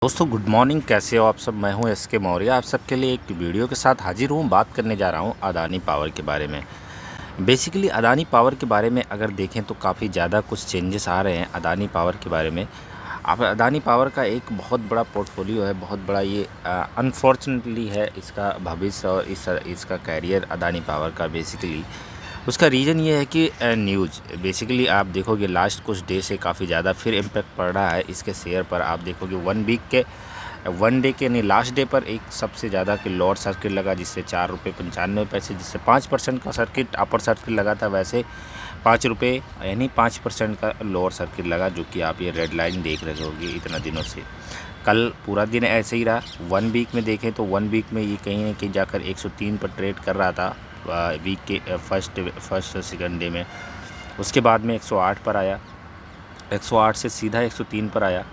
दोस्तों good morning, कैसे हो आप सब। मैं हूं एस के मौर्य, आप सबके लिए एक वीडियो के साथ हाजिर हूं। बात करने जा रहा हूं अदानी पावर के बारे में। बेसिकली अदानी पावर के बारे में अगर देखें तो काफ़ी ज़्यादा कुछ चेंजेस आ रहे हैं अदानी पावर के बारे में। अब अदानी पावर का एक बहुत बड़ा पोर्टफोलियो है, बहुत बड़ा ये अनफॉर्चुनेटली है इसका भविष्य और इसका कैरियर अदानी पावर का। बेसिकली उसका रीज़न ये है कि न्यूज़ बेसिकली आप देखोगे लास्ट कुछ डे से काफ़ी ज़्यादा फिर इम्पैक्ट पड़ रहा है इसके शेयर पर। आप देखोगे वन डे के नहीं, लास्ट डे पर एक सबसे ज़्यादा कि लोअर सर्किट लगा, जिससे 4 रुपये 95 पैसे, जिससे 5% का सर्किट अपर सर्किट लगा था। वैसे 5 रुपये यानी 5% का लोअर सर्किट लगा, जो कि आप ये रेड लाइन देख रहे होगी इतना दिनों से। कल पूरा दिन ऐसे ही रहा। 1 वीक में देखें तो 1 वीक में ये कहीं ना कहीं जाकर 103 पर ट्रेड कर रहा था वीक के फर्स्ट सेकंड डे में। उसके बाद में 108 पर आया, 108 से सीधा 103 पर आया,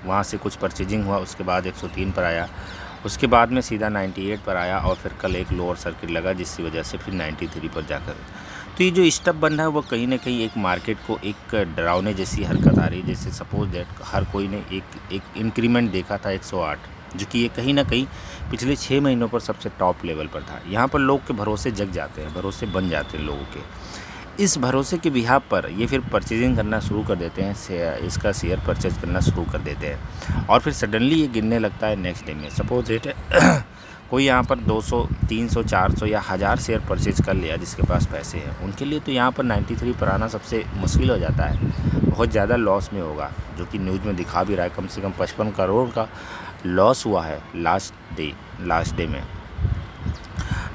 वहाँ से कुछ परचेजिंग हुआ, उसके बाद 103 पर आया, उसके बाद में सीधा 98 पर आया और फिर कल एक लोअर सर्किट लगा, जिसकी वजह से फिर 93 पर जाकर। तो ये जो स्टेप बन रहा है वो कहीं ना कहीं एक मार्केट को एक डरावने जैसी हरकत आ रही है। जैसे सपोज दैट हर कोई ने एक इंक्रीमेंट देखा था 108, जो कि ये कहीं ना कहीं पिछले 6 महीनों पर सबसे टॉप लेवल पर था। यहाँ पर लोग के भरोसे जग जाते हैं, भरोसे बन जाते हैं लोगों के। इस भरोसे के बिहाफ पर ये फिर परचेजिंग करना शुरू कर देते हैं, इसका शेयर परचेज करना शुरू कर देते हैं और फिर सडनली ये गिरने लगता है नेक्स्ट डे में। सपोज डेट कोई यहाँ पर 200 300 400 या 1000 शेयर परचेज कर लिया जिसके पास पैसे हैं, उनके लिए तो यहाँ पर 93 पर आना सबसे मुश्किल हो जाता है, बहुत ज़्यादा लॉस में होगा, जो कि न्यूज़ में दिखा भी रहा है। कम से कम 55 करोड़ का लॉस हुआ है लास्ट डे में।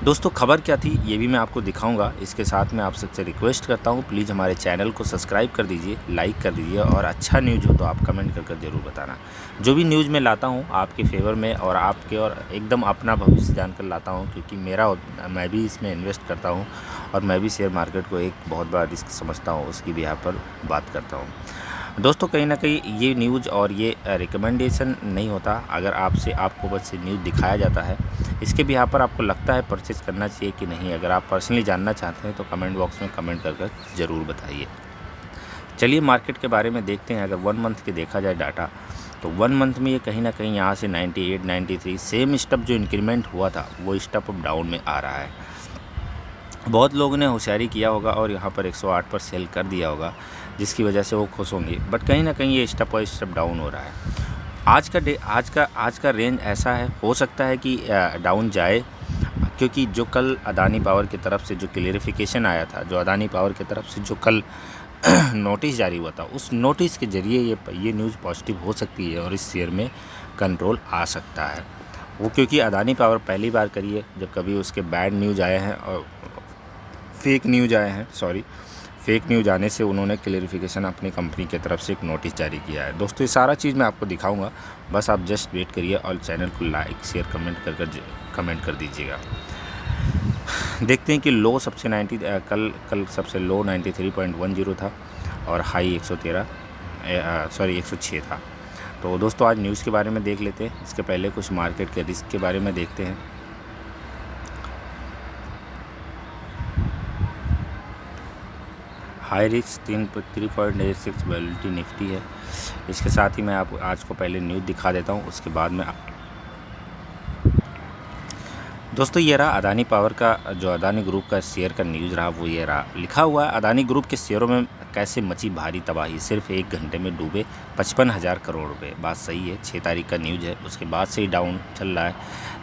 दोस्तों खबर क्या थी ये भी मैं आपको दिखाऊंगा। इसके साथ मैं आप सबसे रिक्वेस्ट करता हूँ, प्लीज़ हमारे चैनल को सब्सक्राइब कर दीजिए, लाइक कर दीजिए और अच्छा न्यूज़ हो तो आप कमेंट कर ज़रूर बताना। जो भी न्यूज़ मैं लाता हूँ आपके फेवर में और आपके और एकदम अपना भविष्य जानकर लाता हूँ, क्योंकि मैं भी इसमें इन्वेस्ट करता हूँ और मैं भी शेयर मार्केट को एक बहुत बड़ा रिस्क समझता हूँ, उसकी भी यहाँ पर बात करता हूँ। दोस्तों कहीं ना कहीं ये न्यूज़ और ये रिकमेंडेशन नहीं होता, अगर आपको बस न्यूज़ दिखाया जाता है। इसके भी यहाँ पर आपको लगता है परचेज़ करना चाहिए कि नहीं, अगर आप पर्सनली जानना चाहते हैं तो कमेंट बॉक्स में कमेंट कर ज़रूर बताइए। चलिए मार्केट के बारे में देखते हैं। अगर 1 मंथ के देखा जाए डाटा तो 1 मंथ में ये कहीं ना कहीं यहाँ से 98 93 सेम स्टेप जो इंक्रीमेंट हुआ था वो स्टेप अप डाउन में आ रहा है। बहुत लोगों ने होशियारी किया होगा और यहाँ पर 108 पर सेल कर दिया होगा, जिसकी वजह से वो खुश होंगे, बट कहीं ना कहीं ये स्टेप बाय स्टेप डाउन हो रहा है। आज का रेंज ऐसा है, हो सकता है कि डाउन जाए, क्योंकि जो कल अदानी पावर की तरफ से जो क्लियरिफिकेशन आया था, जो अदानी पावर की तरफ से जो कल नोटिस जारी हुआ था, उस नोटिस के ज़रिए ये न्यूज़ पॉजिटिव हो सकती है और इस शेयर में कंट्रोल आ सकता है। वो क्योंकि अदानी पावर पहली बार करी है जब कभी उसके बैड न्यूज़ आए हैं और फेक न्यूज़ आने से उन्होंने क्लियरिफिकेशन अपनी कंपनी की तरफ से एक नोटिस जारी किया है। दोस्तों ये सारा चीज़ मैं आपको दिखाऊंगा, बस आप जस्ट वेट करिए और चैनल को लाइक शेयर कमेंट कर दीजिएगा। देखते हैं कि लो सबसे कल सबसे लो 93.10 था और हाई 106 था। तो दोस्तों आज न्यूज़ के बारे में देख लेते हैं, इसके पहले कुछ मार्केट के रिस्क के बारे में देखते हैं। हाई रिस्क 3.86 वैलिडिटी निफ्टी है। इसके साथ ही मैं आपको आज को पहले न्यूज़ दिखा देता हूँ, उसके बाद में दोस्तों ये रहा अदानी पावर का, जो अदानी ग्रुप का शेयर का न्यूज़ रहा वो ये रहा। लिखा हुआ है अदानी ग्रुप के शेयरों में कैसे मची भारी तबाही, सिर्फ 1 घंटे में डूबे 55,000 करोड़ रुपए। बात सही है, 6 तारीख का न्यूज़ है, उसके बाद से ही डाउन चल रहा है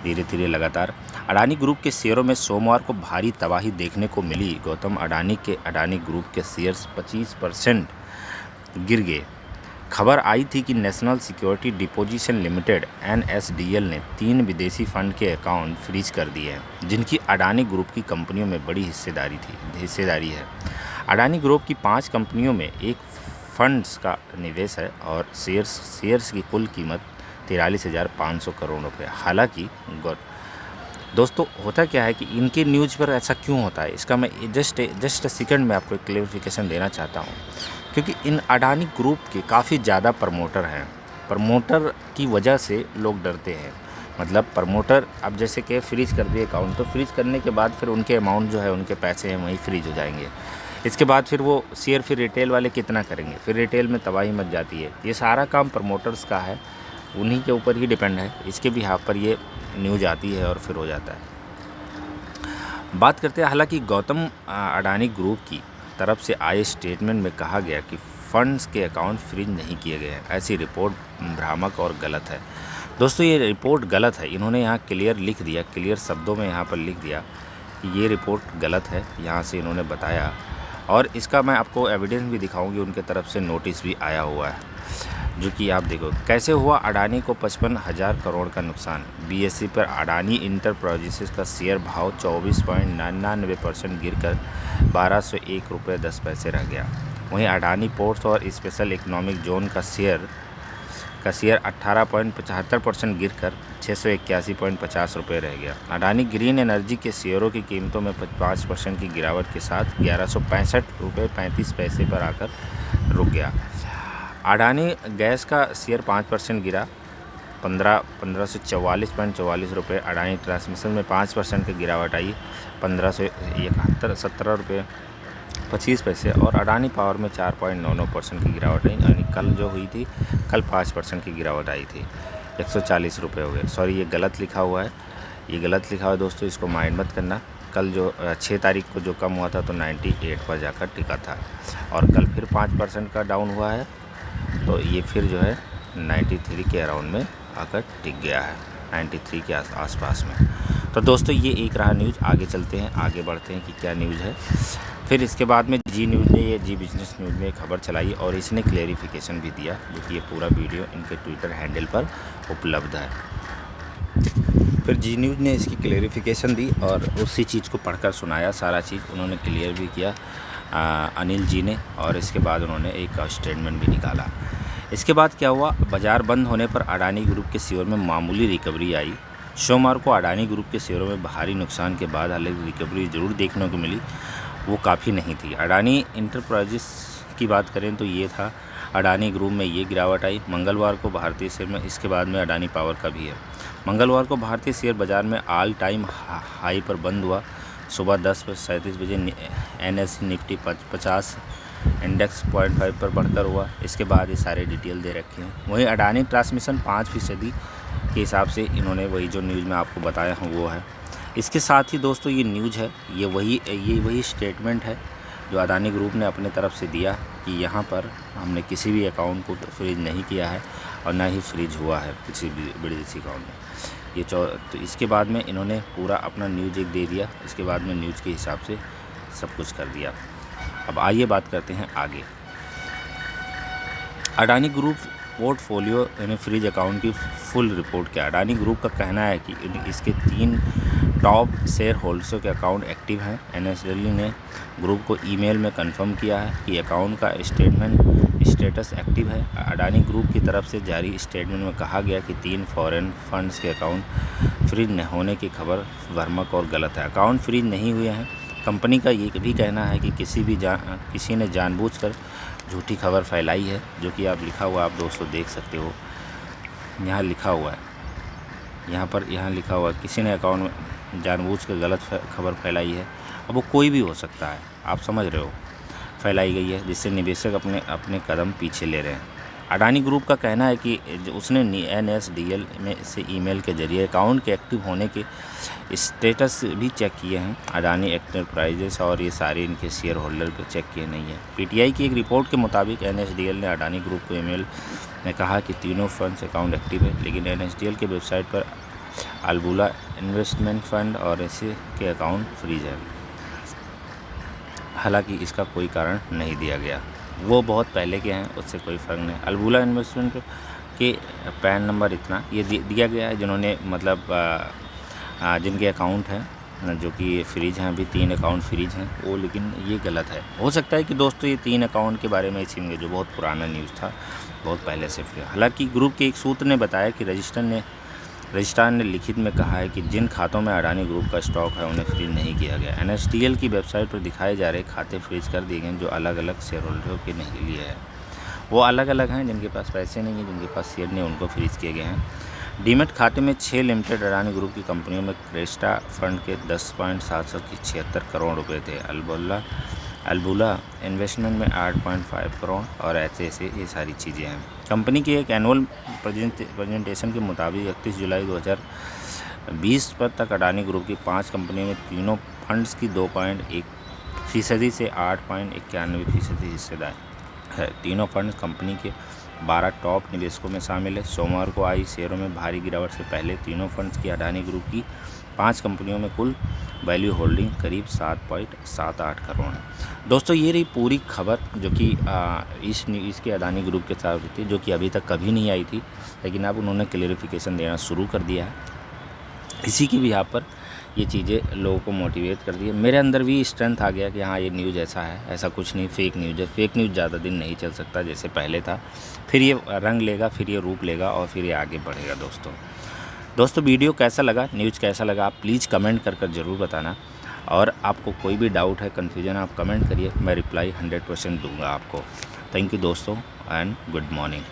धीरे धीरे लगातार। अडानी ग्रुप के शेयरों में सोमवार को भारी तबाही देखने को मिली। गौतम अडानी के अडानी ग्रुप के शेयर्स 25% गिर गए। खबर आई थी कि national security deposition limited NSDL ने 3 विदेशी फंड के अकाउंट फ्रीज कर दिए हैं, जिनकी अडानी ग्रुप की कंपनियों में बड़ी हिस्सेदारी है। अडानी ग्रुप की 5 कंपनियों में एक फंड्स का निवेश है और शेयर्स की कुल कीमत 43,500 करोड़ रुपये। हालांकि दोस्तों होता क्या है कि इनके न्यूज़ पर ऐसा क्यों होता है, इसका मैं जस्ट सेकंड में आपको एक क्लेरिफिकेशन देना चाहता हूँ। क्योंकि इन अडानी ग्रुप के काफ़ी ज़्यादा प्रमोटर हैं, प्रमोटर की वजह से लोग डरते हैं। मतलब प्रमोटर अब जैसे कि फ्रीज कर दिए अकाउंट, तो फ्रीज करने के बाद फिर उनके अमाउंट जो है, उनके पैसे हैं वहीं फ्रीज हो जाएंगे। इसके बाद फिर वो शेयर रिटेल वाले कितना करेंगे, फिर रिटेल में तबाही मच जाती है। ये सारा काम प्रमोटर्स का है उन्हीं के ऊपर ही डिपेंड है, इसके भी यहाँ पर ये न्यूज़ आती है और फिर हो जाता है। बात करते हैं, हालांकि गौतम अडानी ग्रुप की तरफ से आए स्टेटमेंट में कहा गया कि फंड्स के अकाउंट फ्रीज नहीं किए गए हैं। ऐसी रिपोर्ट भ्रामक और गलत है। दोस्तों ये रिपोर्ट गलत है, इन्होंने यहाँ क्लियर लिख दिया, क्लियर शब्दों में यहाँ पर लिख दिया कि ये रिपोर्ट गलत है, यहाँ से इन्होंने बताया। और इसका मैं आपको एविडेंस भी दिखाऊंगी, उनके तरफ से नोटिस भी आया हुआ है, जो कि आप देखो। कैसे हुआ अडानी को 55,000 करोड़ का नुकसान। बीएसई पर अडानी इंटरप्राइजेस का शेयर भाव 24.99% गिरकर 1201 रुपये 10 पैसे रह गया। वहीं अडानी पोर्ट्स और स्पेशल इकोनॉमिक जोन का शेयर 18.75% गिरकर 681.50 रुपये रह गया। अडानी ग्रीन एनर्जी के शेयरों की कीमतों में 5% की गिरावट के साथ 1165 रुपये 35 पैसे पर आकर रुक गया। अडानी गैस का शेयर 5% गिरा, 1544.44 रुपये। अडानी ट्रांसमिशन में 5% की गिरावट आई, 17 रुपये 25 पैसे। और अडानी पावर में 4.99% की गिरावट आई, यानी कल जो हुई थी, कल 5% की गिरावट आई थी, 140 रुपये हो गए। सॉरी, ये गलत लिखा हुआ है, ये गलत लिखा हुआ है दोस्तों, इसको माइंड मत करना। कल जो 6 तारीख को जो कम हुआ था तो 98 पर जाकर टिका था, और कल फिर 5% का डाउन हुआ है, तो ये फिर जो है 93 के अराउंड में आकर टिक गया है, 93 के आसपास में। तो दोस्तों ये एक रहा न्यूज़। आगे चलते हैं, आगे बढ़ते हैं कि क्या न्यूज़ है। फिर इसके बाद में जी न्यूज़ ने, ये जी बिजनेस न्यूज़ में खबर चलाई और इसने क्लेरिफिकेशन भी दिया, जो कि ये पूरा वीडियो इनके ट्विटर हैंडल पर उपलब्ध है। फिर जी न्यूज़ ने इसकी क्लेरिफिकेशन दी और उसी चीज़ को पढ़कर सुनाया, सारा चीज़ उन्होंने क्लियर भी किया अनिल जी ने, और इसके बाद उन्होंने एक स्टेटमेंट भी निकाला। इसके बाद क्या हुआ, बाज़ार बंद होने पर अडानी ग्रुप के शेयर में मामूली रिकवरी आई। सोमवार को अडानी ग्रुप के शेयरों में भारी नुकसान के बाद हालांकि रिकवरी ज़रूर देखने को मिली, वो काफ़ी नहीं थी। अडानी इंटरप्राइजेस की बात करें तो ये था, अडानी ग्रुप में ये गिरावट आई। मंगलवार को भारतीय शेयर में, इसके बाद में अडानी पावर का भी है। मंगलवार को भारतीय शेयर बाज़ार में ऑल टाइम हाई पर बंद हुआ। सुबह 10:37 बजे NSE निफ्टी 50 इंडेक्स 0.5 पर बढ़कर हुआ। इसके बाद ये सारे डिटेल दे रखे हैं। वहीं अडानी ट्रांसमिशन 5% के हिसाब से इन्होंने वही जो न्यूज़ में आपको बताया हूँ वो है। इसके साथ ही दोस्तों ये न्यूज़ है, ये वही स्टेटमेंट है जो अडानी ग्रुप ने अपने तरफ से दिया कि यहाँ पर हमने किसी भी अकाउंट को फ्रीज नहीं किया है और ना ही फ्रीज हुआ है किसी भी विदेशी अकाउंट में। तो इसके बाद में इन्होंने पूरा अपना न्यूज़ एक दे दिया, इसके बाद में न्यूज़ के हिसाब से सब कुछ कर दिया। अब आइए बात करते हैं आगे। अडानी ग्रुप पोर्टफोलियो यानी फ्रीज अकाउंट की फुल रिपोर्ट क्या। अडानी ग्रुप का कहना है कि इसके 3 टॉप शेयर होल्डर्सों के अकाउंट एक्टिव हैं। NSDL ने ग्रुप को ईमेल में कंफर्म किया है कि अकाउंट का स्टेटस एक्टिव है। अडानी ग्रुप की तरफ से जारी स्टेटमेंट में कहा गया कि 3 फॉरेन फंड्स के अकाउंट फ्रीज न होने की खबर भ्रामक और गलत है। अकाउंट फ्रीज नहीं हुए हैं। कंपनी का ये भी कहना है कि किसी ने जानबूझकर झूठी खबर फैलाई है, जो कि आप लिखा हुआ आप दोस्तों देख सकते हो, यहाँ लिखा हुआ है, यहाँ लिखा हुआ है किसी ने अकाउंट में जानबूझकर गलत खबर फैलाई है। अब वो कोई भी हो सकता है, आप समझ रहे हो, फैलाई गई है जिससे निवेशक अपने कदम पीछे ले रहे हैं। अडानी ग्रुप का कहना है कि उसने NSDL में से ईमेल के जरिए अकाउंट के एक्टिव होने के स्टेटस भी चेक किए हैं। अडानी एंटरप्राइजेस और ये सारे इनके शेयर होल्डर पे चेक किए नहीं है। PTI की एक रिपोर्ट के मुताबिक NSDL ने अडानी ग्रुप को ईमेल में कहा कि तीनों फंड्स अकाउंट एक्टिव है, लेकिन NSDL के वेबसाइट पर अल्बुला इन्वेस्टमेंट फंड और ऐसे के अकाउंट फ्रीज है। हालांकि इसका कोई कारण नहीं दिया गया, वो बहुत पहले के हैं, उससे कोई फ़र्क नहीं। अल्बुला इन्वेस्टमेंट के पैन नंबर इतना ये दिया गया है, जिन्होंने मतलब जिनके अकाउंट हैं जो कि फ्रीज हैं, अभी 3 अकाउंट फ्रीज हैं वो, लेकिन ये गलत है। हो सकता है कि दोस्तों ये 3 अकाउंट के बारे में इसी जो बहुत पुराना न्यूज़ था, बहुत पहले से फ्री। हालांकि ग्रुप के एक सूत्र ने बताया कि रजिस्ट्रार ने लिखित में कहा है कि जिन खातों में अडानी ग्रुप का स्टॉक है उन्हें फ्रीज नहीं किया गया। NSDL की वेबसाइट पर दिखाए जा रहे खाते फ्रीज कर दिए गए जो अलग अलग शेयर होल्डरों के नहीं लिए है। वो अलग अलग हैं, जिनके पास पैसे नहीं हैं, जिनके पास शेयर नहीं, उनको फ्रीज किए गए हैं। डीमेट खाते में 6 लिमिटेड अडानी ग्रुप की कंपनियों में क्रेस्टा फंड के 10.76 करोड़ रुपये थे। अल्बुला अल्बुला इन्वेस्टमेंट में 8.5 करोड़ और ऐसे ये सारी चीज़ें हैं। कंपनी की एक एनुअल प्रेजेंटेशन के मुताबिक 31 जुलाई 2020 तक अडानी ग्रुप की 5 कंपनियों में तीनों फंड्स की 2.1% से 8.91% हिस्सेदार है। तीनों फंड कंपनी के 12 टॉप निवेशकों में शामिल है। सोमवार को आई शेयरों में भारी गिरावट से पहले तीनों फंड्स की अडानी ग्रुप की 5 कंपनियों में कुल वैल्यू होल्डिंग करीब 7.78 करोड़ है। दोस्तों ये रही पूरी खबर जो कि इसके अडानी ग्रुप के साथ थी, जो कि अभी तक कभी नहीं आई थी, लेकिन अब उन्होंने क्लेरिफिकेशन देना शुरू कर दिया है। इसी की भी यहाँ पर ये चीज़ें लोगों को मोटिवेट कर दी है। मेरे अंदर भी स्ट्रेंथ आ गया कि हाँ ये न्यूज़ ऐसा है, ऐसा कुछ नहीं, फेक न्यूज़ है। फेक न्यूज़ ज़्यादा दिन नहीं चल सकता जैसे पहले था, फिर ये रंग लेगा, फिर ये रूप लेगा और फिर ये आगे बढ़ेगा। दोस्तों वीडियो कैसा लगा, न्यूज़ कैसा लगा, आप प्लीज़ कमेंट कर ज़रूर बताना। और आपको कोई भी डाउट है, कन्फ्यूजन, आप कमेंट करिए, मैं रिप्लाई 100% दूँगा आपको। थैंक यू दोस्तों एंड गुड मॉर्निंग।